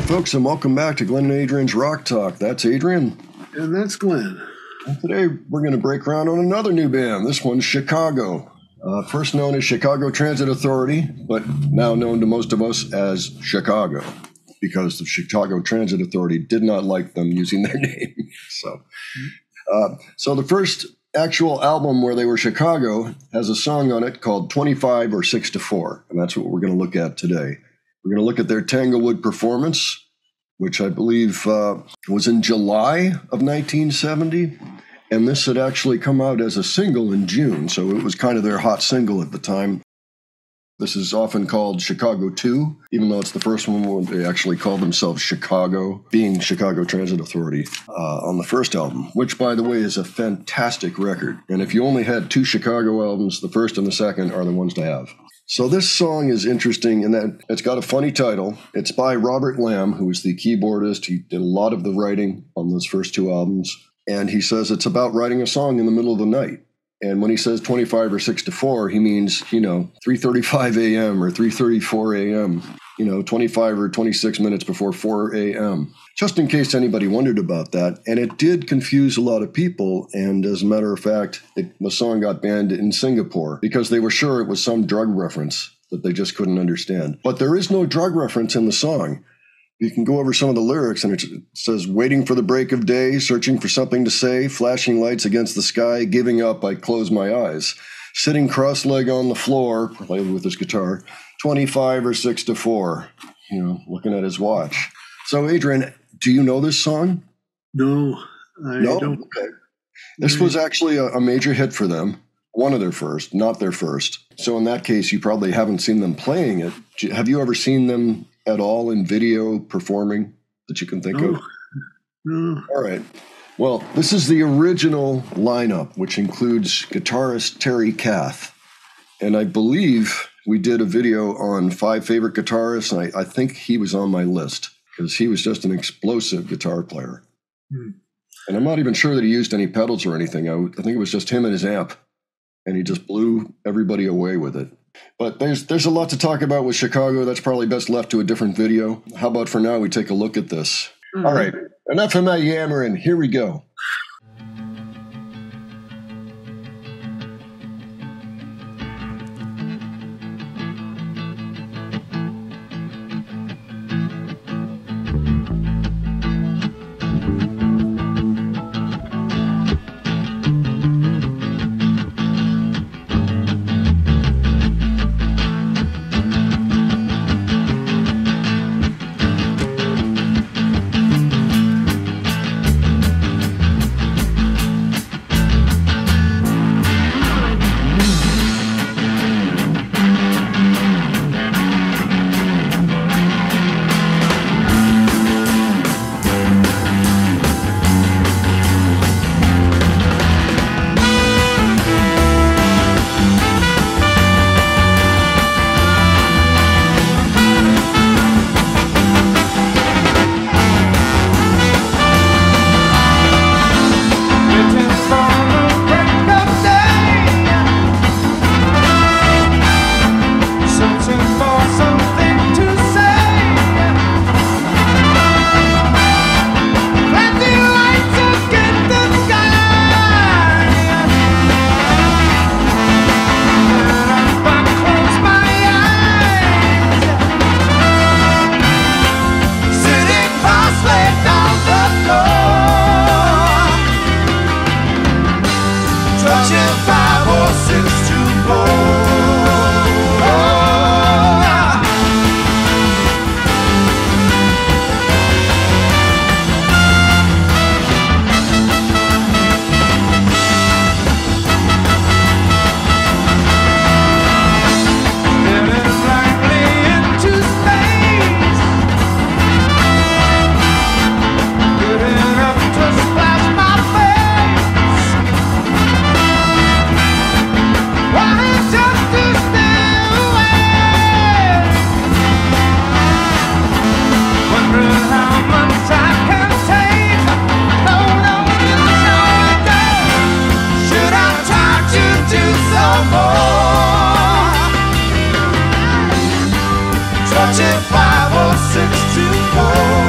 folks, and welcome back to Glenn and Adrian's Rock Talk. That's Adrian. And that's Glenn. And today we're going to break ground on another new band. This one's Chicago. First known as Chicago Transit Authority, but now known to most of us as Chicago, because the Chicago Transit Authority did not like them using their name. So the first actual album where they were Chicago has a song on it called 25 or 6 to 4, and that's what we're going to look at today. We're going to look at their Tanglewood performance, which I believe was in July of 1970. And this had actually come out as a single in June, so it was kind of their hot single at the time. This is often called Chicago 2, even though it's the first one where they actually called themselves Chicago, being Chicago Transit Authority on the first album, which, by the way, is a fantastic record. And if you only had 2 Chicago albums, the first and the second are the ones to have. So this song is interesting in that it's got a funny title. It's by Robert Lamm, who is the keyboardist. He did a lot of the writing on those first 2 albums. And he says it's about writing a song in the middle of the night. And when he says 25 or 6 to 4, he means, 3:35 a.m. or 3:34 a.m., 25 or 26 minutes before 4 a.m. Just in case anybody wondered about that. And it did confuse a lot of people. And as a matter of fact, the song got banned in Singapore because they were sure it was some drug reference that they just couldn't understand. But there is no drug reference in the song. You can go over some of the lyrics, and it says, waiting for the break of day, searching for something to say, flashing lights against the sky, giving up, I close my eyes. Sitting cross-legged on the floor, playing with his guitar, 25 or 6 to 4, looking at his watch. So, Adrian, do you know this song? No, I don't. Okay. This was actually a major hit for them. One of their first, not their first. So in that case, you probably haven't seen them playing it. Have you ever seen them at all in video performing that you can think of? No. All right. Well, this is the original lineup, which includes guitarist Terry Kath. And I believe we did a video on 5 favorite guitarists, and I think he was on my list because he was just an explosive guitar player. And I'm not even sure that he used any pedals or anything. I think it was just him and his amp, and he just blew everybody away with it. But there's a lot to talk about with Chicago. That's probably best left to a different video. How about for now we take a look at this? All right, enough of my yammering. Here we go. Touching 5 or 6 to 4.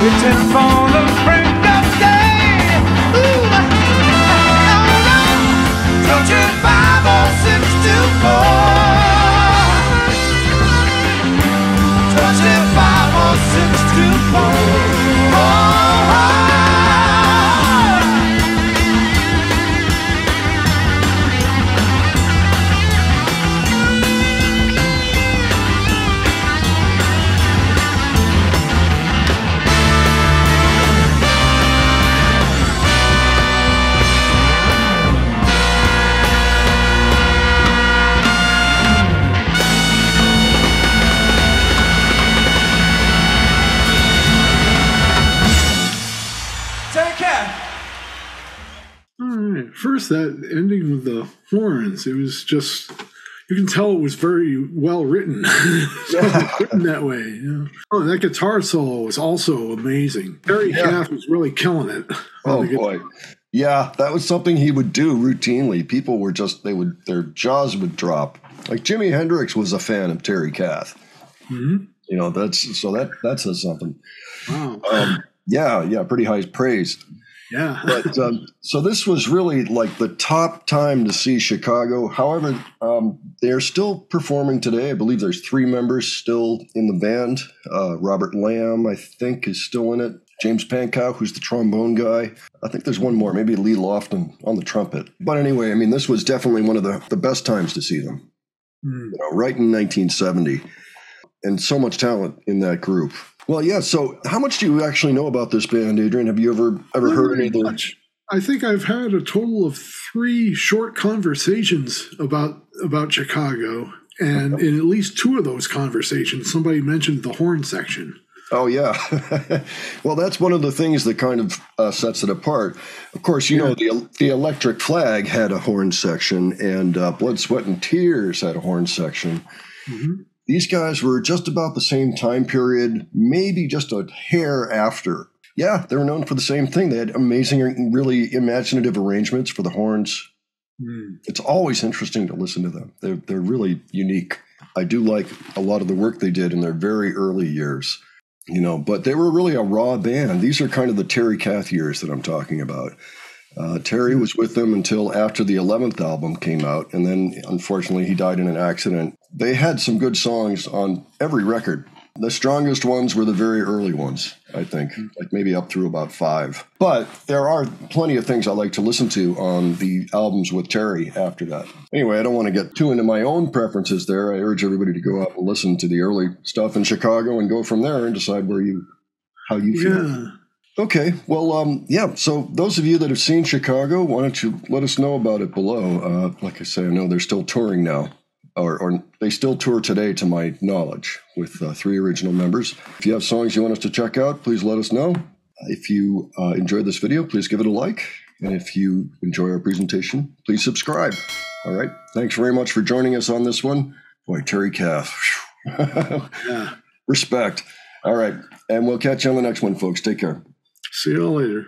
waiting for the break of day. Ooh, oh no, touching 5 or 6 to 4. Touching 5 or 6 to 4. First, that ending with the horns, it was just, you can tell it was very well written. Written that way. Yeah. Oh, that guitar solo was also amazing. Kath was really killing it. Oh, boy. Yeah, that was something he would do routinely. People were just, their jaws would drop. Like Jimi Hendrix was a fan of Terry Kath. Mm-hmm. You know, that says something. Wow. Yeah, pretty high praise. Yeah. But so this was really like the top time to see Chicago. However, they're still performing today. I believe there's 3 members still in the band. Robert Lamm, I think, is still in it. James Pankow, who's the trombone guy. I think there's one more, maybe Lee Loughnane on the trumpet. But anyway, I mean, this was definitely one of the best times to see them. You know, right in 1970. And so much talent in that group. Well, yeah. So, how much do you actually know about this band, Adrian? Have you ever heard any of their? I think I've had a total of 3 short conversations about Chicago, and in at least 2 of those conversations, somebody mentioned the horn section. Oh, yeah. Well, that's one of the things that kind of sets it apart. Of course, you know, the Electric Flag had a horn section, and Blood, Sweat, and Tears had a horn section. Mm-hmm. These guys were just about the same time period, maybe just a hair after. Yeah, they were known for the same thing. They had amazing, really imaginative arrangements for the horns. It's always interesting to listen to them. They're really unique. I do like a lot of the work they did in their very early years, you know, but they were really a raw band. These are kind of the Terry Kath years that I'm talking about. Terry was with them until after the 11th album came out, and then, unfortunately, he died in an accident. They had some good songs on every record. The strongest ones were the very early ones, I think, like maybe up through about 5. But there are plenty of things I like to listen to on the albums with Terry after that. Anyway, I don't want to get too into my own preferences there. I urge everybody to go out and listen to the early stuff in Chicago and go from there and decide how you feel. Yeah. Okay, well, so those of you that have seen Chicago, why don't you let us know about it below? Like I say, I know they're still touring now, or they still tour today, to my knowledge, with 3 original members. If you have songs you want us to check out, please let us know. If you enjoyed this video, please give it a like. And if you enjoy our presentation, please subscribe. All right, thanks very much for joining us on this one. Boy, Terry Kath. Yeah. Respect. All right, and we'll catch you on the next one, folks. Take care. See you all later.